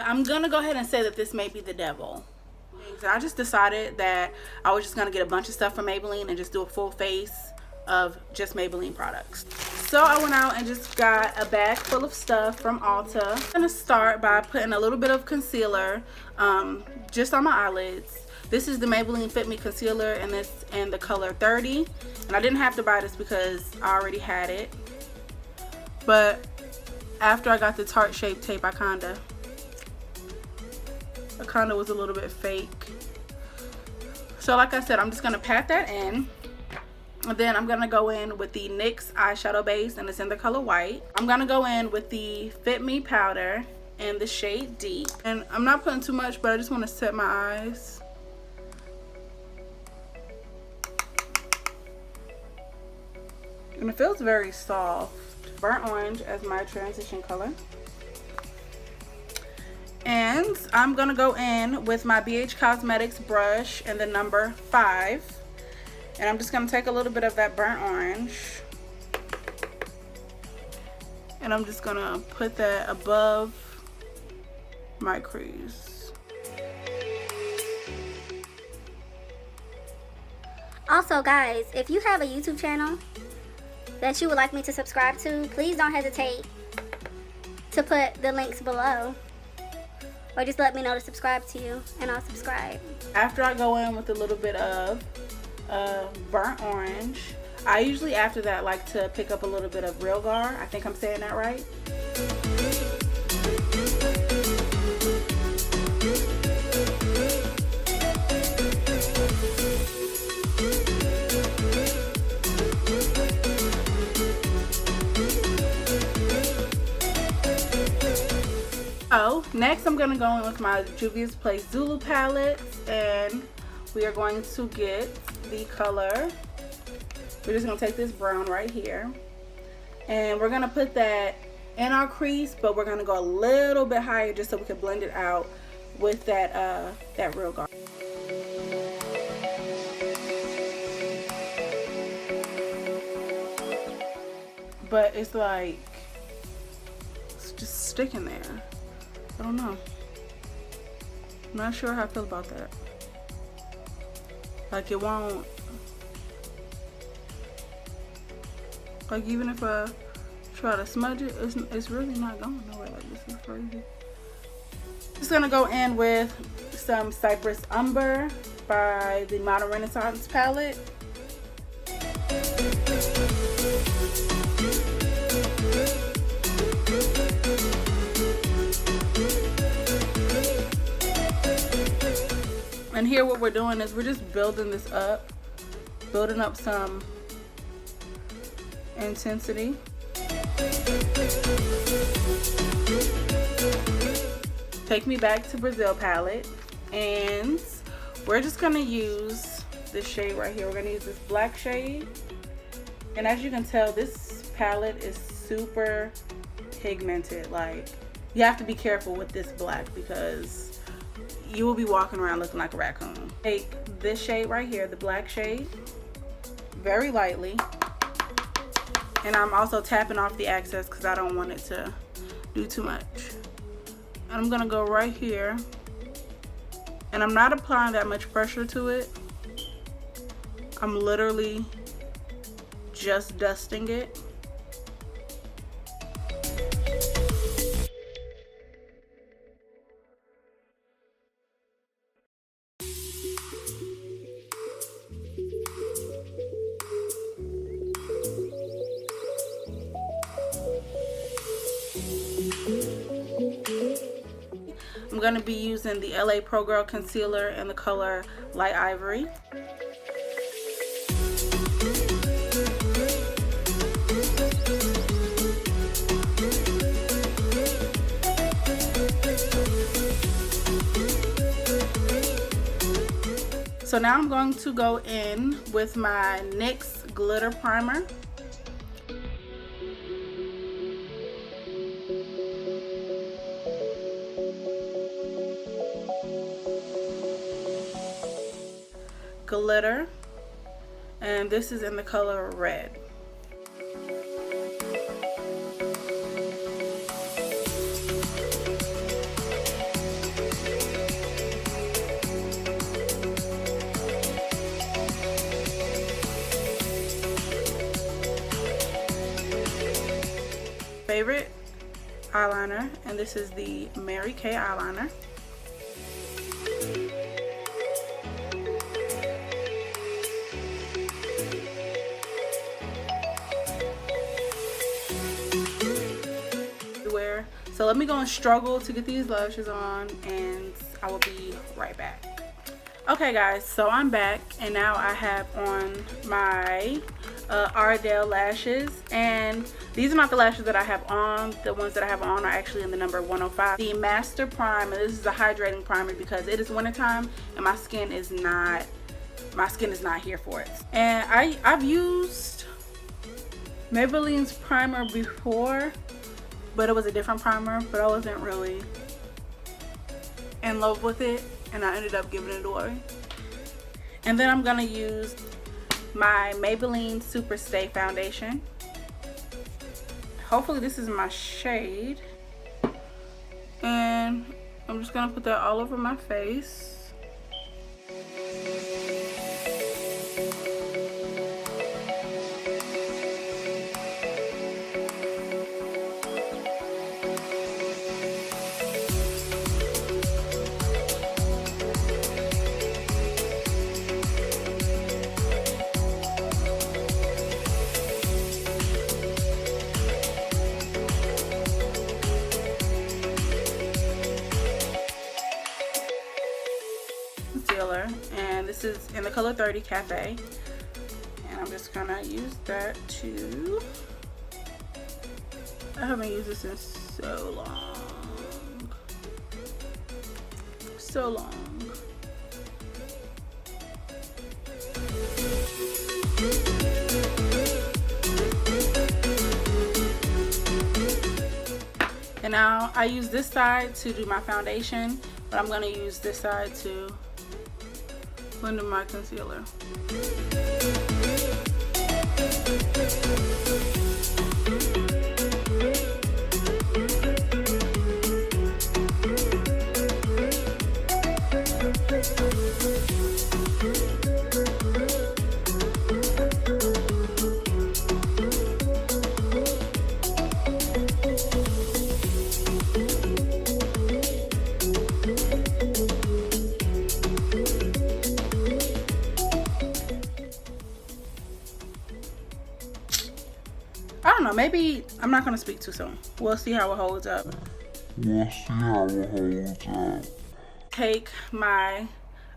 I'm gonna go ahead and say that this may be the devil. I just decided that I was just gonna get a bunch of stuff from Maybelline and just do a full face of just Maybelline products. So I went out and just got a bag full of stuff from Ulta. I'm gonna start by putting a little bit of concealer just on my eyelids. This is the Maybelline Fit Me concealer, and it's in the color 30. And I didn't have to buy this because I already had it. But after I got the Tarte Shape Tape, I kinda was a little bit fake. So like I said, I'm just gonna pat that in. And then I'm gonna go in with the NYX eyeshadow base, and it's in the color white. I'm gonna go in with the Fit Me powder in the shade D. And I'm not putting too much, but I just wanna set my eyes. And it feels very soft. Burnt orange as my transition color. And I'm gonna go in with my BH Cosmetics brush and the number 5. And I'm just gonna take a little bit of that burnt orange. And I'm just gonna put that above my crease. Also guys, if you have a YouTube channel that you would like me to subscribe to, please don't hesitate to put the links below. Or just let me know to subscribe to you, and I'll subscribe. After I go in with a little bit of burnt orange, I usually after that like to pick up a little bit of Real Gar. I think I'm saying that right. So next I'm going to go in with my Juvia's Place Zulu palette, and we are going to get the color, we're just going to take this brown right here, and we're going to put that in our crease, but we're going to go a little bit higher just so we can blend it out with that Real Gar. But it's like, it's just sticking there. I don't know. I'm not sure how I feel about that. Like it won't. Like even if I try to smudge it, it's really not going nowhere. Like this is crazy. Just gonna go in with some Cypress Umber by the Modern Renaissance palette. And here what we're doing is we're just building this up, building up some intensity. Take Me Back to Brazil palette, and we're just gonna use this shade right here. We're gonna use this black shade, and as you can tell, this palette is super pigmented. Like you have to be careful with this black because you will be walking around looking like a raccoon. Take this shade right here, the black shade, very lightly. And I'm also tapping off the excess because I don't want it to do too much. And I'm gonna go right here. And I'm not applying that much pressure to it. I'm literally just dusting it. I'm going to be using the LA Pro Girl Concealer in the color Light Ivory. So now I'm going to go in with my NYX Glitter Primer. Glitter, and this is in the color Red. favorite eyeliner, and this is the Mary Kay eyeliner. So let me go and struggle to get these lashes on, and I will be right back. Okay guys, so I'm back, and now I have on my Ardell lashes, and these are not the lashes that I have on. The ones that I have on are actually in the number 105. The Master Prime, and this is a hydrating primer because it is wintertime and my skin is not here for it. And I've used Maybelline's primer before, but it was a different primer, but I wasn't really in love with it, and I ended up giving it away. And then I'm gonna use my Maybelline Super Stay foundation. Hopefully this is my shade, and I'm just gonna put that all over my face. And this is in the color 30 Cafe, and I'm just gonna use that to, I haven't used this in so long. And now I use this side to do my foundation, but I'm gonna use this side to blend in my concealer. I don't know, maybe I'm not gonna speak too soon. We'll see how it holds up. Take my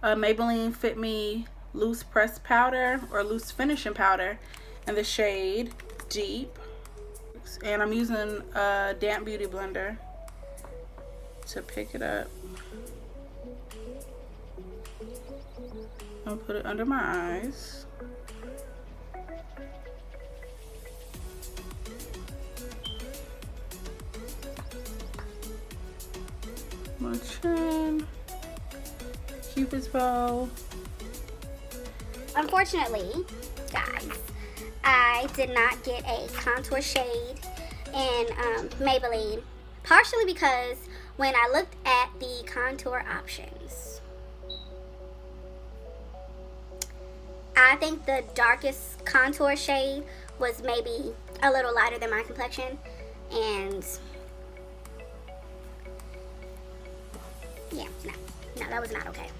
Maybelline Fit Me loose press powder or loose finishing powder in the shade Deep, and I'm using a damp beauty blender to pick it up. I'll put it under my eyes. My chin, Cupid's bow. Unfortunately, guys, I did not get a contour shade in Maybelline, partially because when I looked at the contour options, I think the darkest contour shade was maybe a little lighter than my complexion, and yeah, no, that was not okay.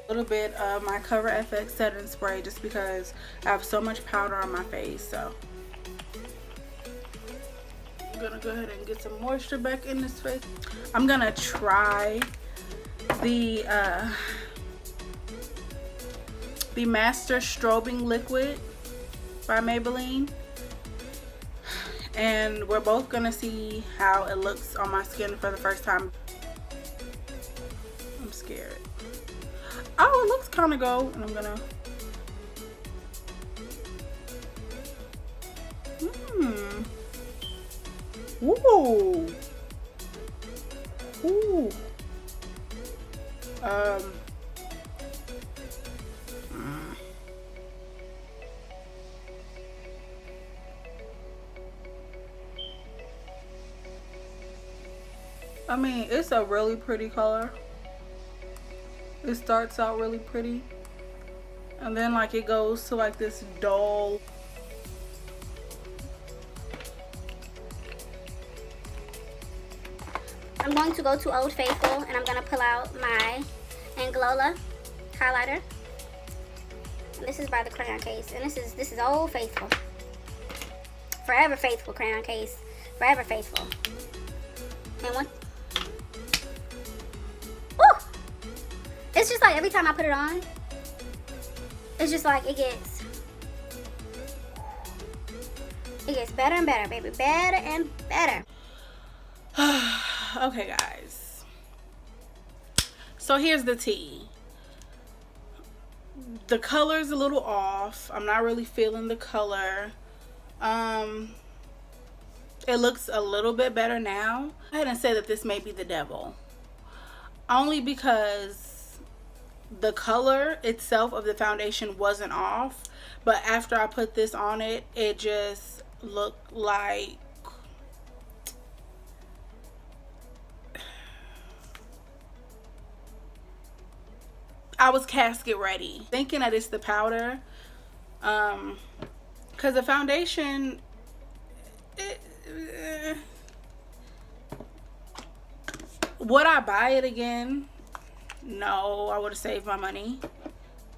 A little bit of my Cover FX setting spray just because I have so much powder on my face. So I'm gonna go ahead and get some moisture back in this face. I'm gonna try the Master Strobing Liquid by Maybelline, and we're both gonna see how it looks on my skin for the first time. I'm scared. Oh, it looks kind of gold, and I'm gonna. Ooh. Ooh. I mean, it's a really pretty color. It starts out really pretty, and then like it goes to like this dull. I'm going to go to Old Faithful and I'm going to pull out my Anglola highlighter. And this is by the crayon case, and this is Old Faithful. Forever Faithful crayon case. Forever Faithful. And one. Woo! It's just like every time I put it on, it's just like it gets better and better, baby. Better and better. Okay, guys. So here's the tea. The color's a little off. I'm not really feeling the color. It looks a little bit better now. I had to say that this may be the devil. Only because the color itself of the foundation wasn't off. But after I put this on it, it just looked like... I was casket ready. Thinking that it's the powder. Because the foundation... would I buy it again? No, I would have saved my money.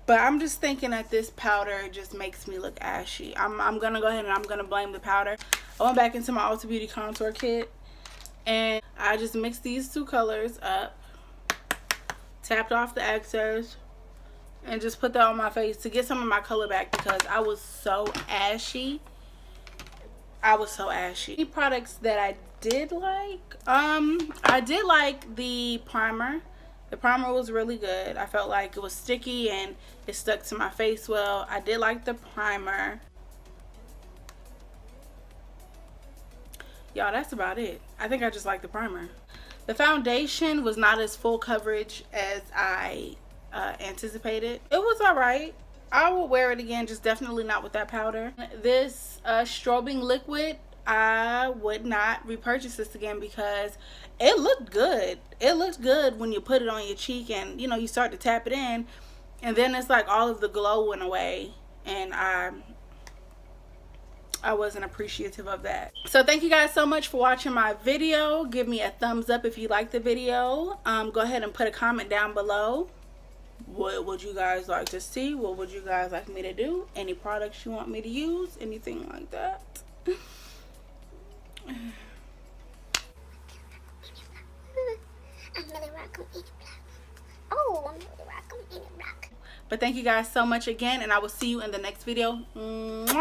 But I'm just thinking that this powder just makes me look ashy. I'm gonna go ahead and I'm gonna blame the powder. I went back into my Ulta Beauty contour kit and I just mixed these two colors up, tapped off the excess, and just put that on my face to get some of my color back because I was so ashy. I was so ashy. Any products that I did like, I did like the primer. The primer was really good. I felt like it was sticky and it stuck to my face well. I did like the primer. Y'all, that's about it. I think I just like the primer. The foundation was not as full coverage as I anticipated. It was alright. I will wear it again, just definitely not with that powder. This strobing liquid, I would not repurchase this again because it looked good. It looked good when you put it on your cheek and, you know, you start to tap it in. And then it's like all of the glow went away. And I wasn't appreciative of that. So thank you guys so much for watching my video. Give me a thumbs up if you liked the video. Go ahead and put a comment down below. What would you guys like to see? What would you guys like me to do? Any products you want me to use? Anything like that? But thank you guys so much again, and I will see you in the next video. Mwah.